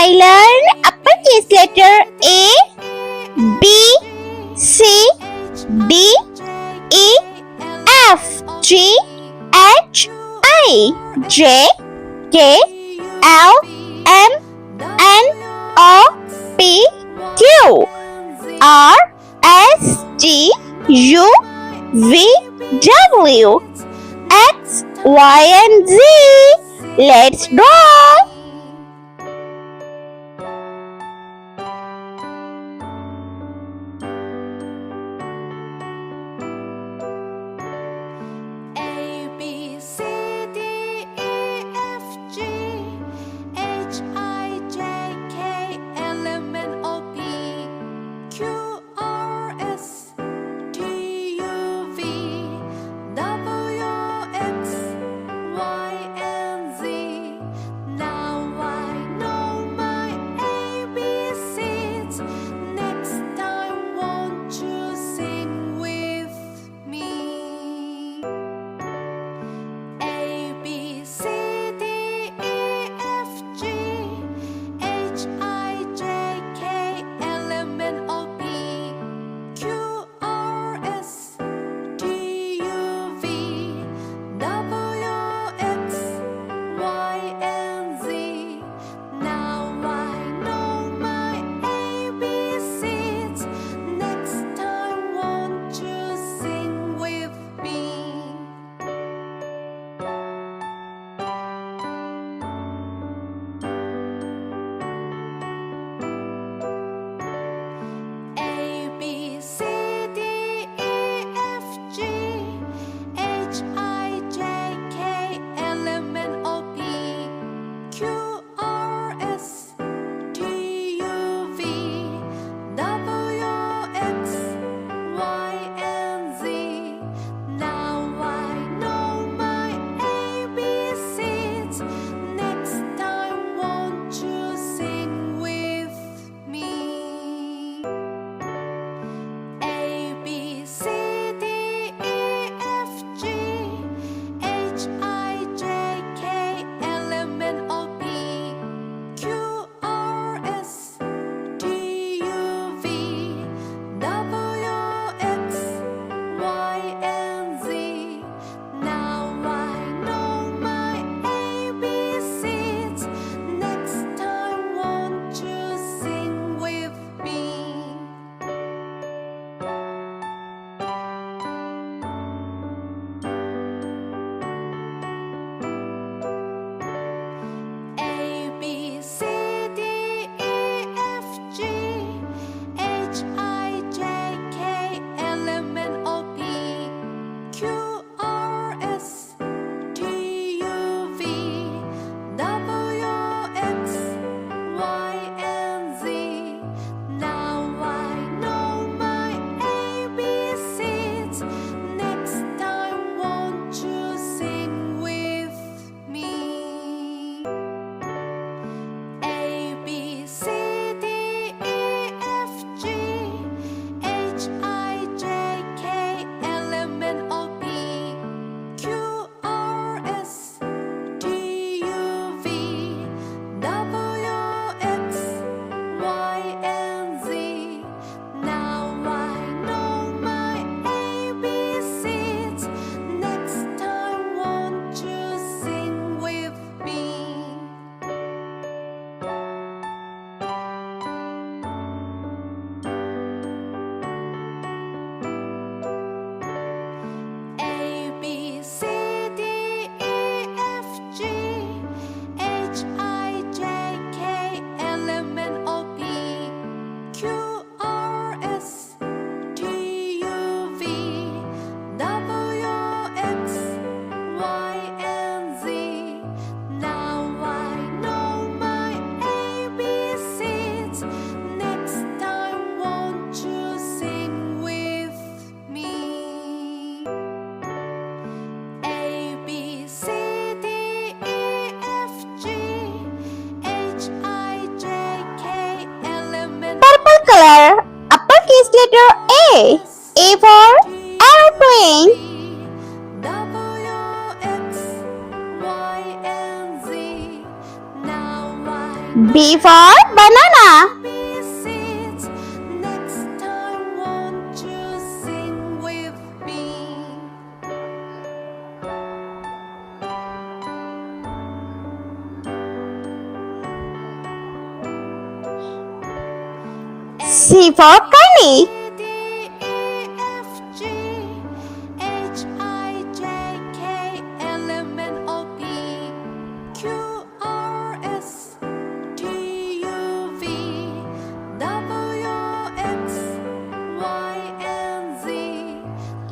I learn uppercase letter A, B, C, D, E, F, G, H, I, J, K, L, M, N, O, P, Q, R, S, T, U, V, W, X, Y, and Z. Let's draw. A, B, C, D, E, F, G, H, I, J, K, L, M, N, O, P, Q, R, S, T, U, V, W, X, Y, and Z. Now I know my ABCs. Next time, won't you sing with me? A, B, C, D, E, F, G, H, I, J, K, L, M, N, O, P, Q, R, S, T, U, V, W, X, Y, and Z. Now I know my ABCs. Next time, won't you sing with me? A, B, C, D, E, F, G, H, I, J, K, L, M, N, O, P, Q, R, S, T, U, V, W, X, Y, and Z. Now I know my ABCs. Next time, won't you sing with me? A, B, C, D, E, F, G, H, I, J, K, L, M, N, O, P, Q, R, S, T, U, V, W, X, Y, and Z. Now I know my ABCs. Next time, won't you sing with me? A, B, C, D, E, F, G, H, I, J, K, L, M, N, O, P, Q, R, S, T, U, V, W, X, Y, and Z. Now I know my ABCs. Next time, won't you sing with me? A, B, C, D, E, F, G, H, I, J, K, L, M, N, O, P, Q, R, S, T, U, V, W, X, Y, and Z. Now I know my ABCs. Next time, won't you sing with me? A, B, C, D, E, F, G, H, I, J, K, L, M, N, O, P, Q, R, S, T, U, V, W, X, Y, and Z. Now I know my ABCs. Next time, won't you sing with me? A, B, C, D, E, F, G, H, I, J, K, L, M, N, Purple color, uppercase letter A. A for aeroplane. W, X, Y, and Z. Now I B for banana. Seeds. Next time, won't you sing with me? C for candy. D, E, F, G, H, I, J, K, L, M, N, O, P, Q, R, S, T, U, V, W, X, Y, and Z.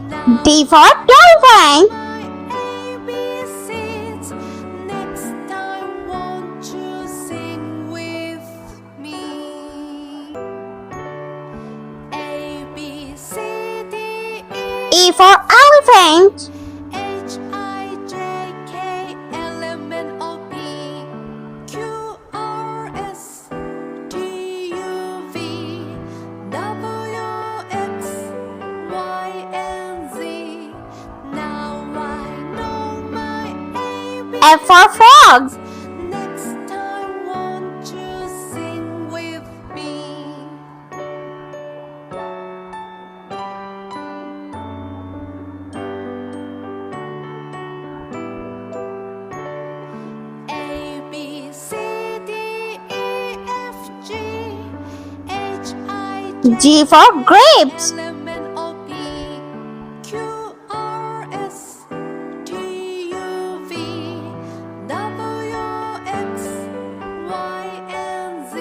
Now D for dolphin. my ABCs. Next time, won't you sing with me? A, B, C, D, E for elephant. H, I, J, K, L, M, N, O, P, Q, R, S, T, U, V, W, X, Y, and Z. Now I know my ABCs. F for frog. Next time, won't you sing with me? A, B, C, D, E, F, G, H, I, J, G for grapes. L, M, N, O, P, Q, R, S, T, U, V, W, X, Y, and Z.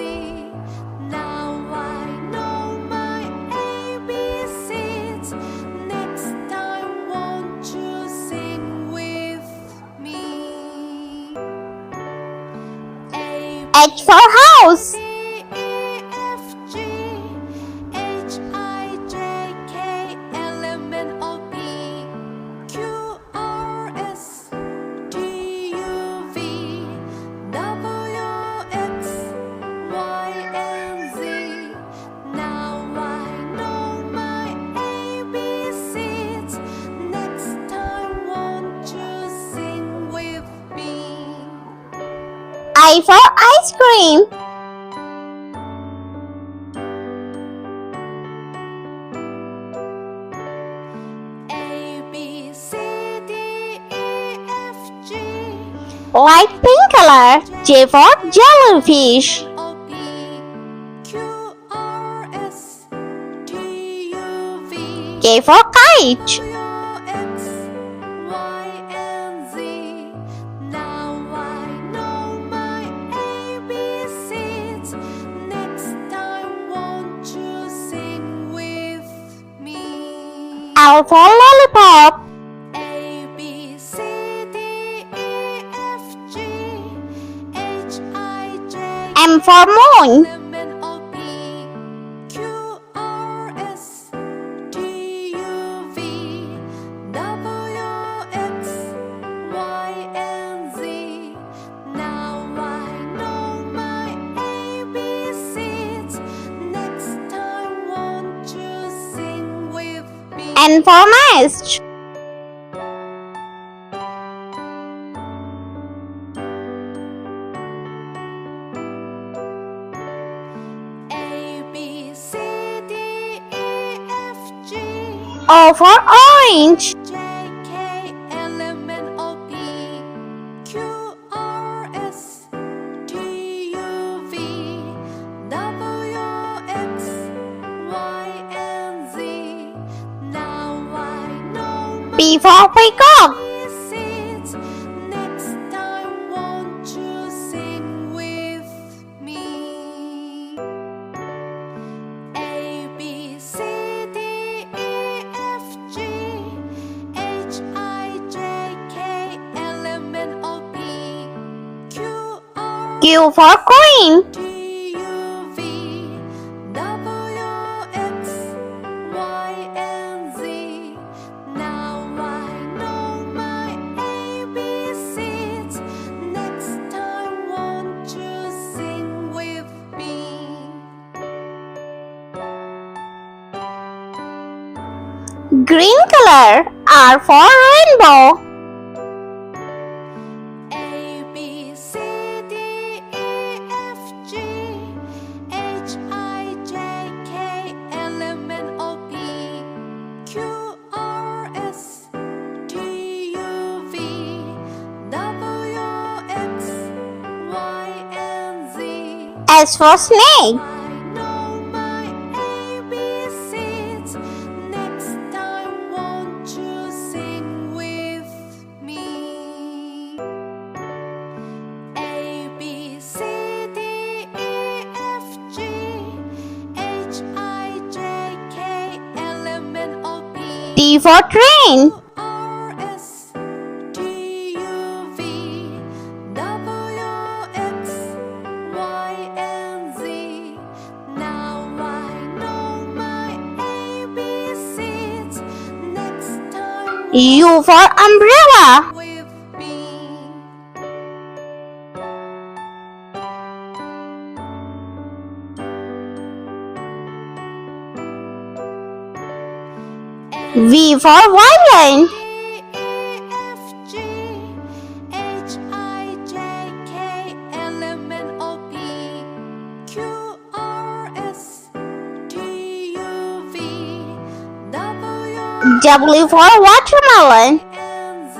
Now I know my ABCs. Next time, won't you sing with me? A, H for house. B, E, F, G, H, I, J, K, L, M, N, O, P, Q, R, S, T, U, V, W, X, Y, and Z. Now I know my ABCs. Next time, won't you sing with me? I for ice cream. A, B, C, D, E, F, G, Light pink color. J for jellyfish. O, P, Q, R, S, T, U, V, K for kite. W, X, Y, and Z. Now I know my ABCs. Next time, won't you sing with me? L for lollipop. A, B, C, D, E, F, G, H, I, J, M for moon. M, N, O, P, Q, R, S, T, U, V, W, X, Y, and Z. Now I know my ABCs. Next time, won't you sing with me? N for nest. A, B, C, D, E, F, G, O for orange. J, K, L, M, N, O, P, Q, R, S, T, U, V, W, X, Y, and Z. Now I know P for peacock. my seeds. Next time, won't you sing with me? A, B, C, D, E, F, G, H, I, J, K, L, M, N, O, P, Q, R, Q for queen. T, U, V, W, X, Y, and Z. Now I know my ABCs. Next time, won't you sing with me? Green color. R for rainbow. A, B, C, D, E, F, S for snake. I know my ABCs. Next time, won't you sing with me? A, B, C, D, E, F, G, H, I, J, K, L, M, N, O, P. T for train. R, S, T, U, V, W, X, Y, and Z. Now I know my ABCs. Next time, U for umbrella. with me. V for violin. D, E, F, G, H, I, J, K, L, M, N, O, P, Q, R, S, T, U, V, W, W for watermelon. and Z.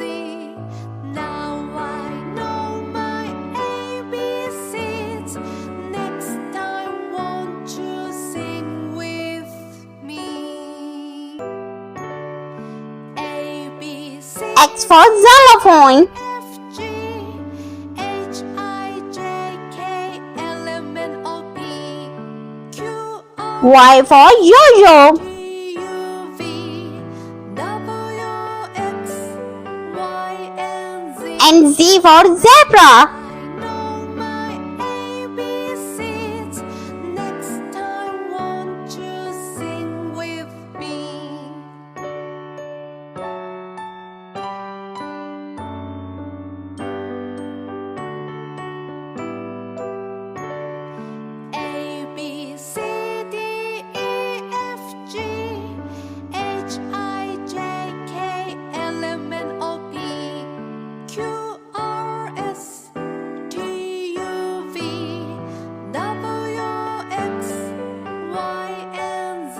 Now I know my ABCs. Next time, won't you sing with me? A, B, C, X for xylophone. F, G, H, I, J, K, L, M, N, O, P, Q, R, Y for yo-yo. T, U, V, W, X, Y, and Z. And Z for zebra. I know my ABCs. Next time, won't you sing with me? A, B, C, D, E, F, G, H, I, J, K, L, M, N, O, P, Q, R, S, T, U, V, W, X, Y, and Z.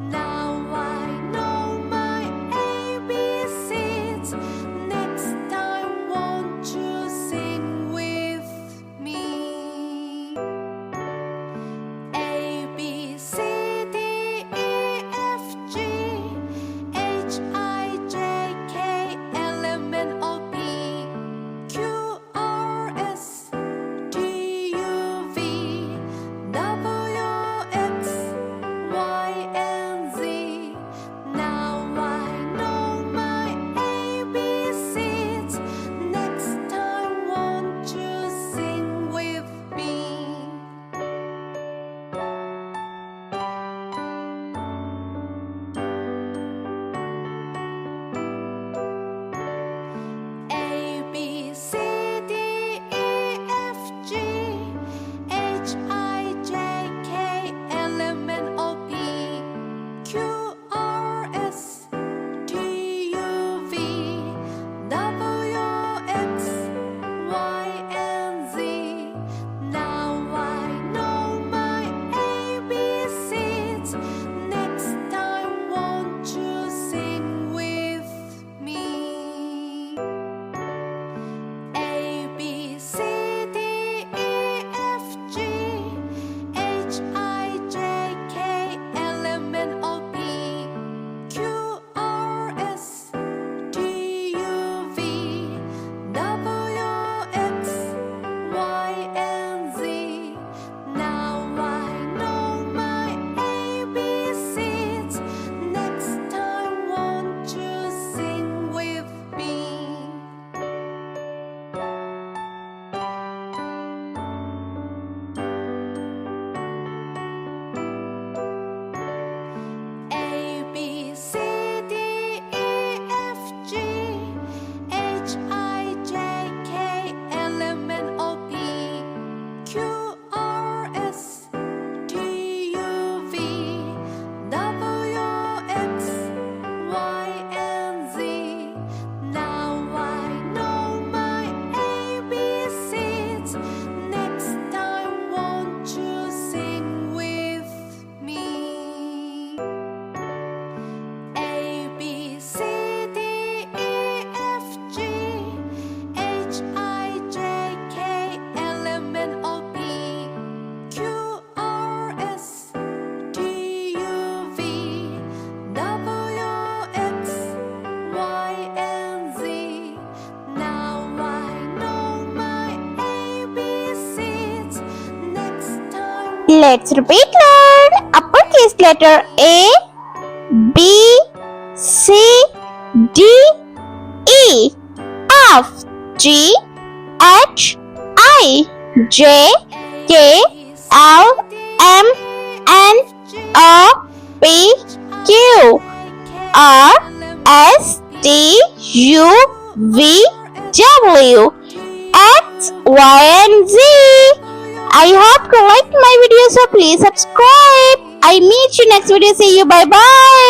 Now I know my ABCs. Next time, won't you sing with me? A, B, C, D, E, F, G, H, I, J, K, L, M, N, O, P, Q, R, S, T, U, V, W, X, Y, and Z. Now I know my ABCs. Next time, won't you sing with me? A, B, C, D, E, F, G, H, I, J, K, L, M, N, O, P, Q, R, S, T, U, V, W, X, Y, and Z. Now I know my ABCs. Next time, won't you sing with me? A, B, C, D, E, F, G, H, I, J, K, L, M, N, O, P, Q, R, S, T, U, V, W, X, Y, and Z. Now I know my ABCs. Next time, won't you sing with me? A, B, C, D, E, F, G, H, I, J, K, L, M, N, O, P, Let's repeat loud. Uppercase letter A, B, C, D, E, F, G, H, I, J, K, L, M, N, O, P, Q, R, S, T, U, V, W, X, Y, and Z. I hope you liked my video, so please subscribe. I meet you next video. See you. Bye bye.